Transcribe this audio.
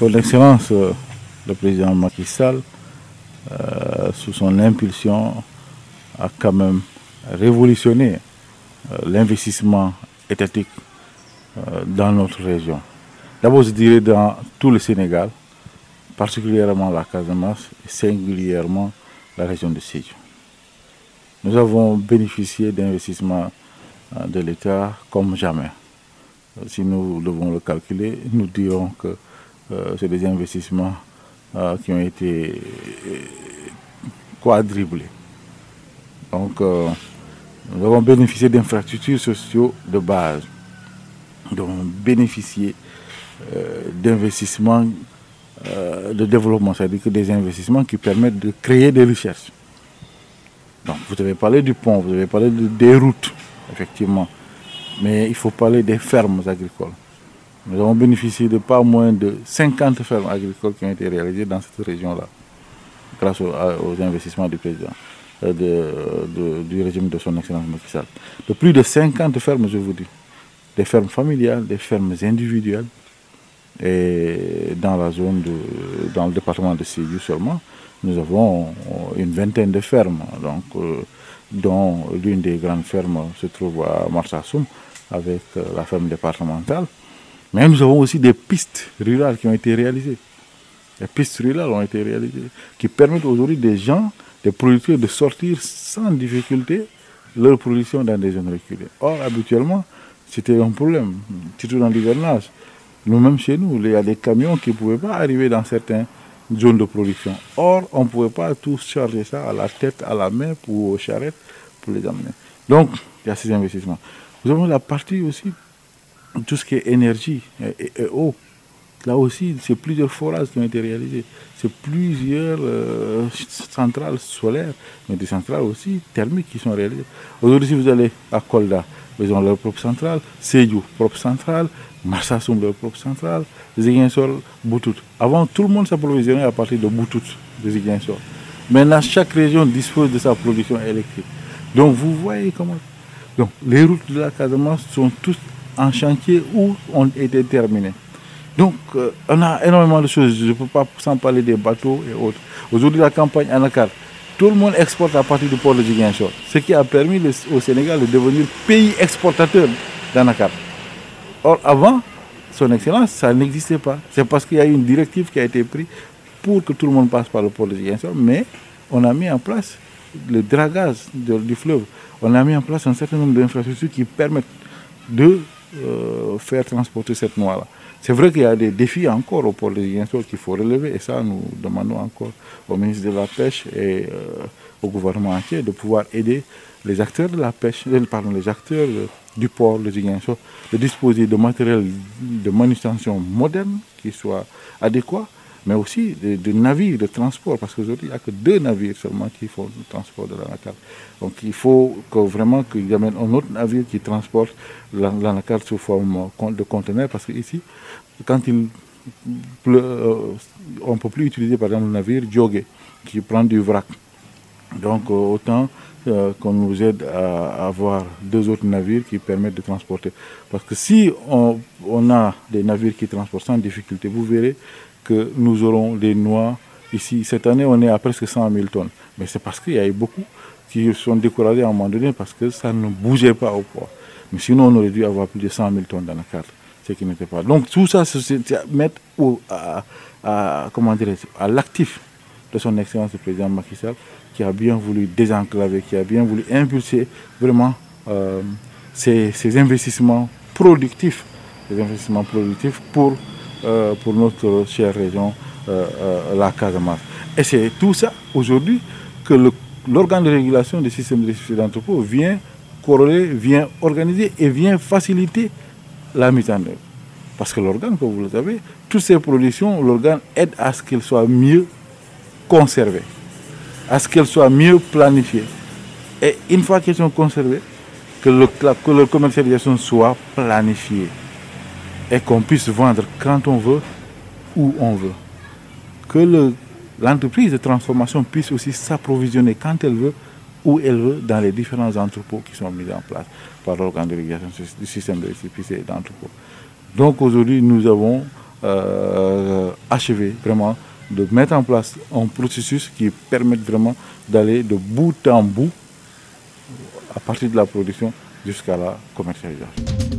Son Excellence, le président Macky Sall, sous son impulsion, a quand même révolutionné l'investissement étatique dans notre région. D'abord, je dirais dans tout le Sénégal, particulièrement la Casamance et singulièrement la région de Sédhiou. Nous avons bénéficié d'investissements de l'État comme jamais. Si nous devons le calculer, nous dirons que c'est des investissements qui ont été quadruplés. Donc, nous avons bénéficié d'infrastructures sociales de base. Nous avons bénéficié d'investissements de développement, c'est-à-dire que des investissements qui permettent de créer des richesses. Donc, vous avez parlé du pont, vous avez parlé des routes, effectivement, mais il faut parler des fermes agricoles. Nous avons bénéficié de pas moins de 50 fermes agricoles qui ont été réalisées dans cette région-là, grâce aux investissements du président, du régime de son Excellence Macky Sall. De plus de 50 fermes, je vous dis, des fermes familiales, des fermes individuelles, et dans la zone, dans le département de Sédhiou seulement, nous avons une vingtaine de fermes, donc, dont l'une des grandes fermes se trouve à Marsassoum, avec la ferme départementale. Mais nous avons aussi des pistes rurales qui ont été réalisées. Les pistes rurales ont été réalisées, qui permettent aujourd'hui des gens, des producteurs, de sortir sans difficulté leur production dans des zones reculées. Or, habituellement, c'était un problème, surtout dans l'hivernage. Nous-mêmes, chez nous, il y a des camions qui ne pouvaient pas arriver dans certaines zones de production. Or, on ne pouvait pas tous charger ça à la tête, à la main ou aux charrettes pour les amener. Donc, il y a ces investissements. Nous avons la partie aussi, tout ce qui est énergie et eau. Là aussi, c'est plusieurs forages qui ont été réalisés. C'est plusieurs centrales solaires, mais des centrales aussi thermiques qui sont réalisées. Aujourd'hui, si vous allez à Kolda, ils ont leur propre centrale, Sédhiou, propre centrale, Marsassoum, leur propre centrale, Ziguinchor, Boutout. Avant, tout le monde s'approvisionnait à partir de Boutout, de Ziguinchor. Maintenant, chaque région dispose de sa production électrique. Donc, vous voyez comment... Donc, les routes de la Casamance sont toutes en chantier ou ont été terminées. Donc, on a énormément de choses. Je ne peux pas sans parler des bateaux et autres. Aujourd'hui, la campagne Anakar, tout le monde exporte à partir du port de Ziguinchor, ce qui a permis au Sénégal de devenir pays exportateur d'Anakar. Or, avant, son Excellence, ça n'existait pas. C'est parce qu'il y a eu une directive qui a été prise pour que tout le monde passe par le port de Ziguinchor, mais on a mis en place le dragage du fleuve. On a mis en place un certain nombre d'infrastructures qui permettent de faire transporter cette noix-là. C'est vrai qu'il y a des défis encore au port de Ziguinchor qu'il faut relever, et ça, nous demandons encore au ministre de la Pêche et au gouvernement entier de pouvoir aider les acteurs de la pêche, les acteurs du port de Ziguinchor, de disposer de matériel de manutention moderne qui soit adéquat, mais aussi de navires de transport, parce qu'aujourd'hui, il n'y a que 2 navires seulement qui font le transport de l'anacarde. Donc il faut vraiment qu'il y ait un autre navire qui transporte l'anacarde sous forme de conteneur, parce qu'ici, quand il pleut, on ne peut plus utiliser par exemple le navire Djogé, qui prend du vrac. Donc autant qu'on nous aide à avoir 2 autres navires qui permettent de transporter. Parce que si on a des navires qui transportent sans difficulté, vous verrez que nous aurons des noix ici. Cette année, on est à presque 100 000 tonnes. Mais c'est parce qu'il y a eu beaucoup qui sont découragés à un moment donné parce que ça ne bougeait pas au port. Mais sinon, on aurait dû avoir plus de 100 000 tonnes dans la carte, ce qui n'était pas. Donc tout ça, c'est à mettre à l'actif de son Excellence le président Macky Sall, qui a bien voulu désenclaver, qui a bien voulu impulser vraiment ces investissements productifs, pour notre chère région, la Casamance. Et c'est tout ça aujourd'hui que l'organe de régulation des systèmes de d'entrepôt vient corroler, vient organiser et vient faciliter la mise en œuvre. Parce que l'organe, comme vous le savez, toutes ces productions, l'organe aide à ce qu'elles soient mieux conservées, à ce qu'elles soient mieux planifiées. Et une fois qu'elles sont conservées, que leur commercialisation soit planifiée et qu'on puisse vendre quand on veut, où on veut. Que l'entreprise de transformation puisse aussi s'approvisionner quand elle veut, où elle veut, dans les différents entrepôts qui sont mis en place par l'organe de régulation du système de récépissé d'entrepôt. Donc aujourd'hui, nous avons achever vraiment de mettre en place un processus qui permette vraiment d'aller de bout en bout à partir de la production jusqu'à la commercialisation.